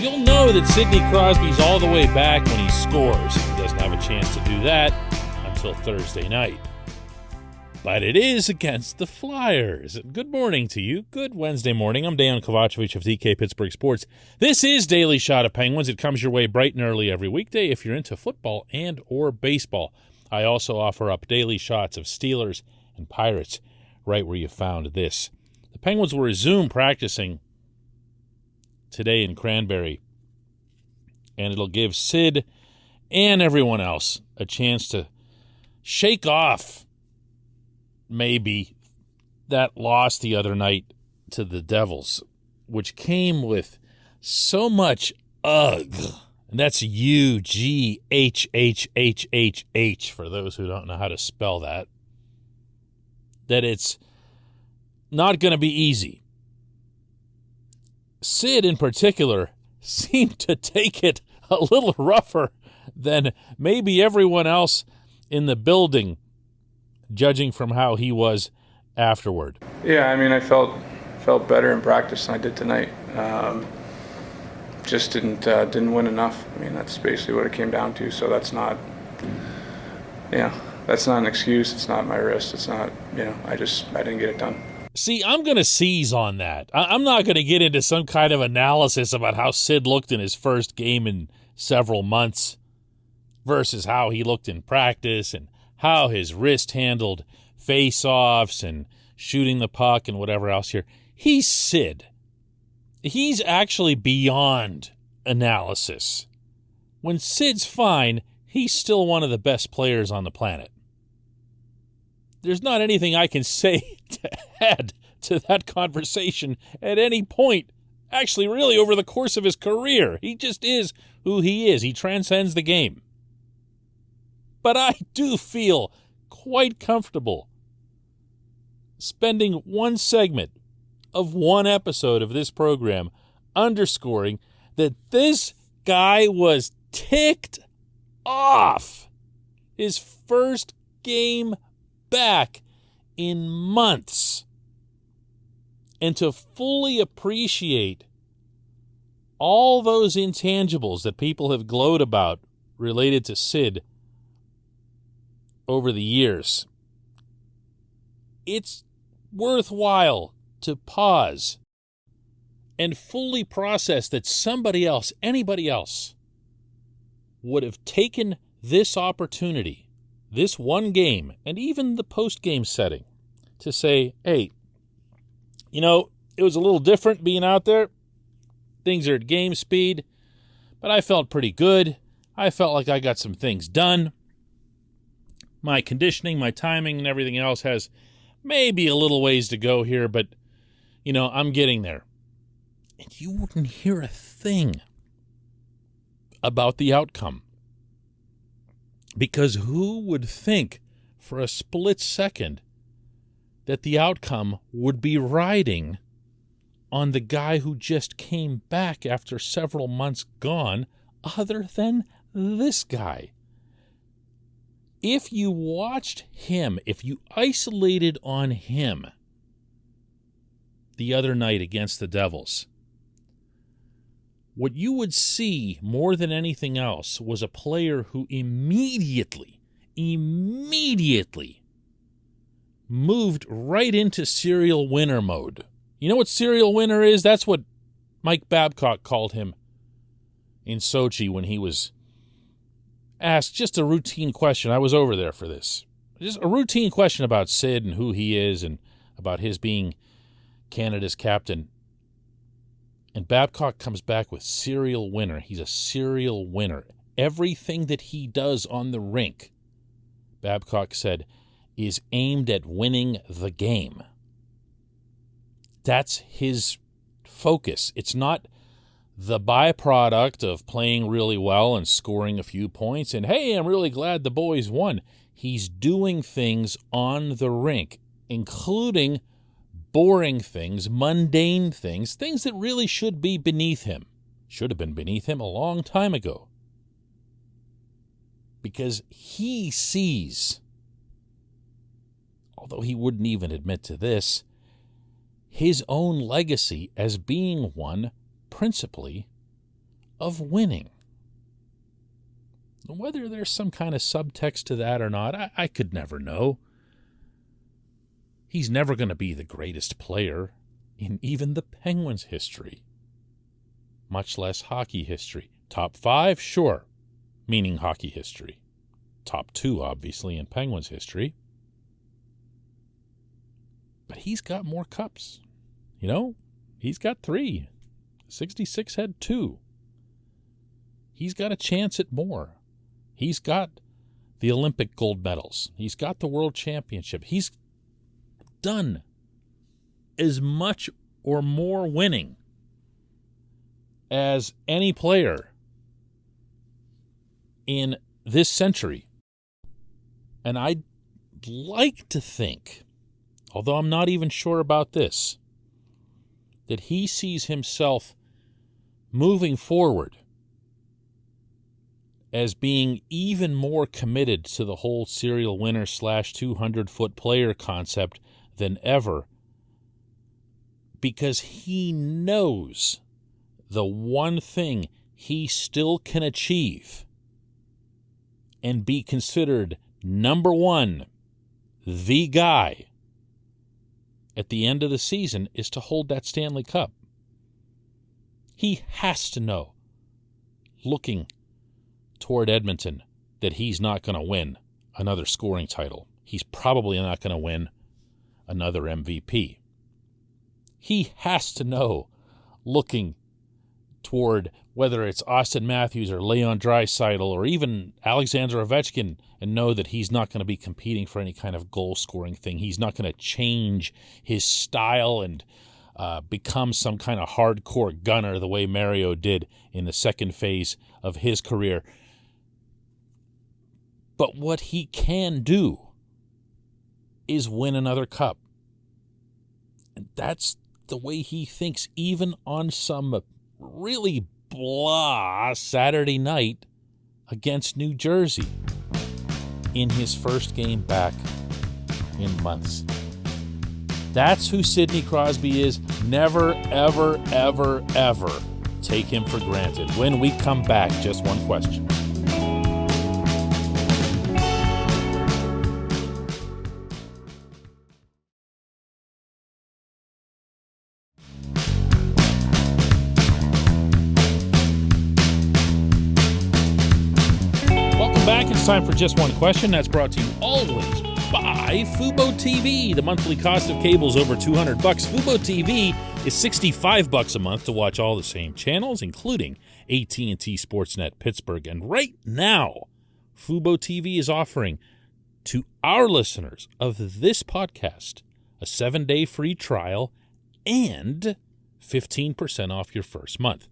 you'll know that Sidney Crosby's all the way back when he scores. He doesn't have a chance to do that until Thursday night. But it is against the Flyers. Good morning to you. Good Wednesday morning. I'm Dejan Kovacevic of DK Pittsburgh Sports. This is Daily Shot of Penguins. It comes your way bright and early every weekday if you're into football and or baseball. I also offer up daily shots of Steelers and Pirates right where you found this. The Penguins will resume practicing today in Cranberry, and it'll give Sid and everyone else a chance to shake off maybe that loss the other night to the Devils, which came with so much ugh. And that's U-G-H-H-H-H-H for those who don't know how to spell that. That it's not going to be easy. Sid, in particular, seemed to take it a little rougher than maybe everyone else in the building, judging from how he was afterward. Yeah, I mean, I felt better in practice than I did tonight. Just didn't win enough. I mean, that's basically what it came down to. So that's not an excuse. It's not my wrist. It's not, I didn't get it done. See, I'm going to seize on that. I'm not going to get into some kind of analysis about how Sid looked in his first game in several months versus how he looked in practice and how his wrist handled face-offs and shooting the puck and whatever else here. He's Sid. He's actually beyond analysis. When Sid's fine, he's still one of the best players on the planet. There's not anything I can say to add to that conversation at any point. Actually, really, over the course of his career. He just is who he is. He transcends the game. But I do feel quite comfortable spending one segment of one episode of this program underscoring that this guy was ticked off. His first game back in months. And to fully appreciate all those intangibles that people have glowed about related to Sid over the years, it's worthwhile to pause and fully process that somebody else, anybody else, would have taken this opportunity, this one game, and even the post-game setting, to say, hey, it was a little different being out there. Things are at game speed, but I felt pretty good. I felt like I got some things done. My conditioning, my timing, and everything else has maybe a little ways to go here, but, I'm getting there. And you wouldn't hear a thing about the outcome. Because who would think for a split second that the outcome would be riding on the guy who just came back after several months gone, other than this guy? If you watched him, if you isolated on him the other night against the Devils, what you would see more than anything else was a player who immediately moved right into serial winner mode. You know what serial winner is? That's what Mike Babcock called him in Sochi when he was asked just a routine question. I was over there for this. Just a routine question about Sid and who he is and about his being Canada's captain. And Babcock comes back with serial winner. He's a serial winner. Everything that he does on the rink, Babcock said, is aimed at winning the game. That's his focus. It's not the byproduct of playing really well and scoring a few points and, hey, I'm really glad the boys won. He's doing things on the rink, including boring things, mundane things, things that really should be beneath him. Should have been beneath him a long time ago. Because he sees, although he wouldn't even admit to this, his own legacy as being one principally of winning. Whether there's some kind of subtext to that or not, I could never know. He's never going to be the greatest player in even the Penguins' history, much less hockey history. Top 5, sure, meaning hockey history. Top 2, obviously, in Penguins history. But he's got more cups. You know, he's got 3. 66 had 2. He's got a chance at more. He's got the Olympic gold medals. He's got the world championship. He's done as much or more winning as any player in this century. And I'd like to think, although I'm not even sure about this, that he sees himself moving forward as being even more committed to the whole serial winner / 200-foot player concept than ever, because he knows the one thing he still can achieve and be considered number one, the guy, at the end of the season is to hold that Stanley Cup. He has to know, looking toward Edmonton, that he's not going to win another scoring title. He's probably not going to win another MVP. He has to know, looking toward whether it's Austin Matthews or Leon Draisaitl or even Alexander Ovechkin, and know that he's not going to be competing for any kind of goal-scoring thing. He's not going to change his style and become some kind of hardcore gunner the way Mario did in the second phase of his career. But what he can do is win another cup. And that's the way he thinks, even on some really blah Saturday night against New Jersey in his first game back in months. That's who Sidney Crosby is. Never, ever, ever, ever take him for granted. When we come back, just one question. It's time for Just One Question. That's brought to you always by Fubo TV. The monthly cost of cable is over $200. Fubo TV is $65 a month to watch all the same channels, including AT&T Sportsnet Pittsburgh. And right now, Fubo TV is offering to our listeners of this podcast a 7-day free trial and 15% off your first month.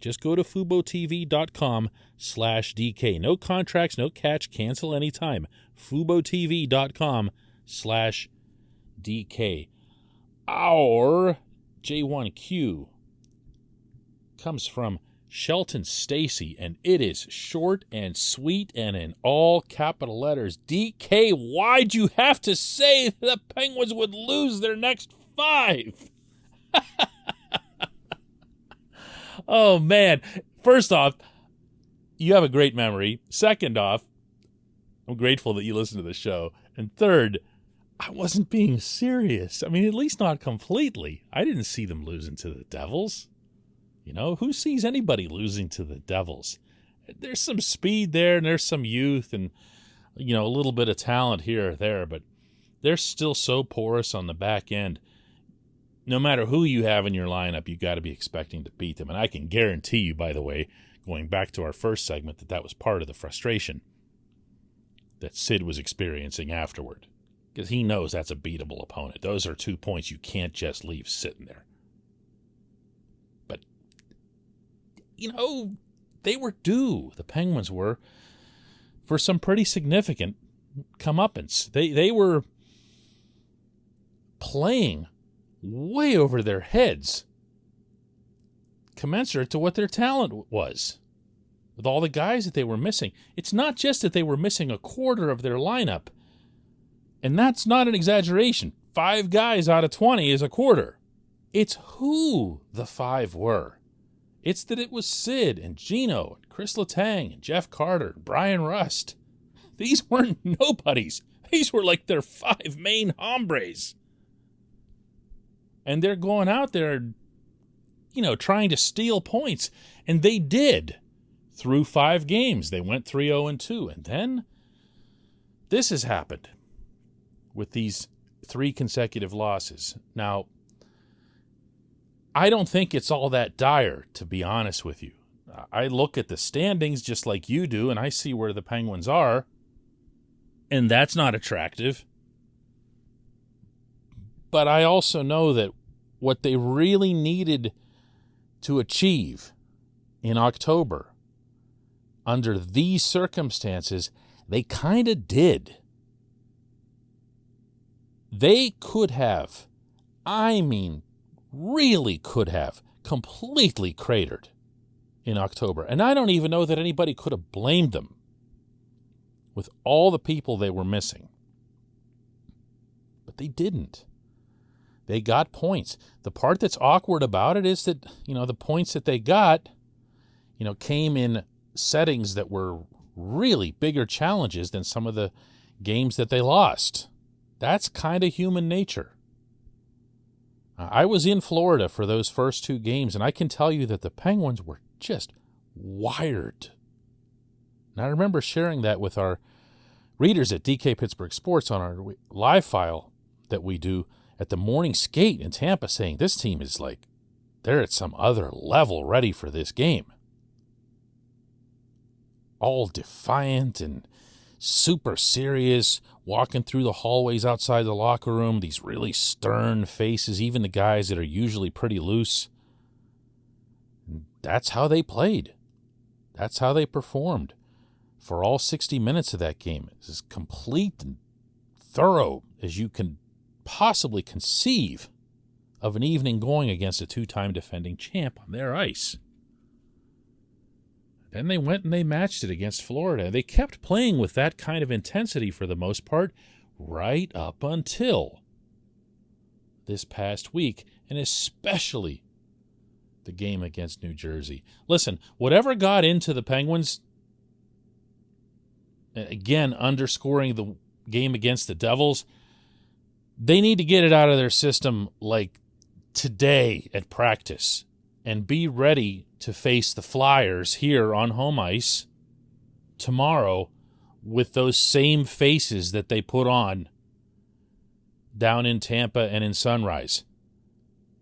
Just go to FuboTV.com/DK. No contracts, no catch, cancel anytime. FuboTV.com/DK. Our J1Q comes from Shelton Stacy, and it is short and sweet and in all capital letters. DK, why'd you have to say the Penguins would lose their next 5? Oh, man. First off, you have a great memory. Second off, I'm grateful that you listen to the show. And third, I wasn't being serious. I mean, at least not completely. I didn't see them losing to the Devils. You know, who sees anybody losing to the Devils? There's some speed there, and there's some youth, and, you know, a little bit of talent here or there, but they're still so porous on the back end. No matter who you have in your lineup, you got to be expecting to beat them. And I can guarantee you, by the way, going back to our first segment, that was part of the frustration that Sid was experiencing afterward. Because he knows that's a beatable opponent. Those are 2 points you can't just leave sitting there. But, you know, they were due, the Penguins were, for some pretty significant comeuppance. They were playing way over their heads, commensurate to what their talent was, with all the guys that they were missing. It's not just that they were missing a quarter of their lineup, and that's not an exaggeration. 5 guys out of 20 is a quarter. It's who the 5 were. It's that it was Sid and Gino and Chris Letang and Jeff Carter and Brian Rust. These weren't nobodies. These were like their 5 main hombres. And they're going out there, trying to steal points. And they did. Through 5 games, they went 3-0-2. And then this has happened with these 3 consecutive losses. Now, I don't think it's all that dire, to be honest with you. I look at the standings just like you do, and I see where the Penguins are, and that's not attractive. But I also know that what they really needed to achieve in October, under these circumstances, they kind of did. They could have, really could have, completely cratered in October. And I don't even know that anybody could have blamed them with all the people they were missing. But they didn't. They got points. The part that's awkward about it is that, the points that they got, came in settings that were really bigger challenges than some of the games that they lost. That's kind of human nature. I was in Florida for those first 2 games, and I can tell you that the Penguins were just wired. And I remember sharing that with our readers at DK Pittsburgh Sports on our live file that we do at the morning skate in Tampa, saying this team is like, they're at some other level ready for this game. All defiant and super serious, walking through the hallways outside the locker room, these really stern faces, even the guys that are usually pretty loose. That's how they played. That's how they performed for all 60 minutes of that game. It's as complete and thorough as you can possibly conceive of an evening going against a 2-time defending champ on their ice. Then they went and they matched it against Florida. They kept playing with that kind of intensity for the most part right up until this past week, and especially the game against New Jersey. Listen, whatever got into the Penguins, again, underscoring the game against the Devils, they need to get it out of their system like today at practice and be ready to face the Flyers here on home ice tomorrow with those same faces that they put on down in Tampa and in Sunrise.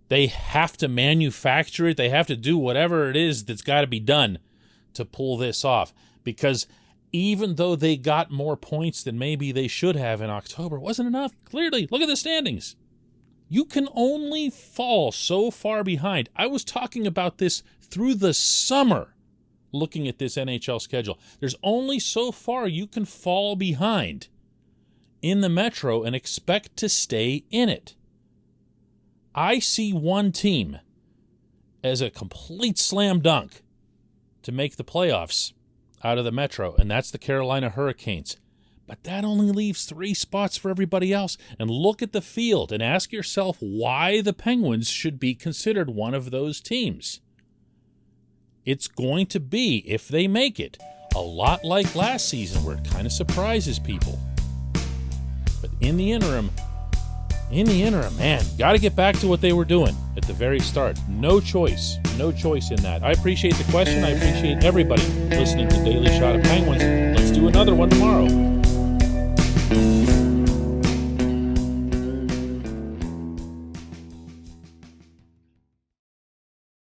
They have to manufacture it. They have to do whatever it is that's got to be done to pull this off. Because even though they got more points than maybe they should have in October, it wasn't enough. Clearly, look at the standings. You can only fall so far behind. I was talking about this through the summer, looking at this NHL schedule. There's only so far you can fall behind in the Metro and expect to stay in it. I see one team as a complete slam dunk to make the playoffs out of the Metro, and that's the Carolina Hurricanes. But that only leaves 3 spots for everybody else. And look at the field and ask yourself why the Penguins should be considered one of those teams. It's going to be, if they make it, a lot like last season where it kind of surprises people. But in the interim, man, got to get back to what they were doing at the very start. No choice in that. I appreciate the question. I appreciate everybody listening to Daily Shot of Penguins. Let's do another one tomorrow.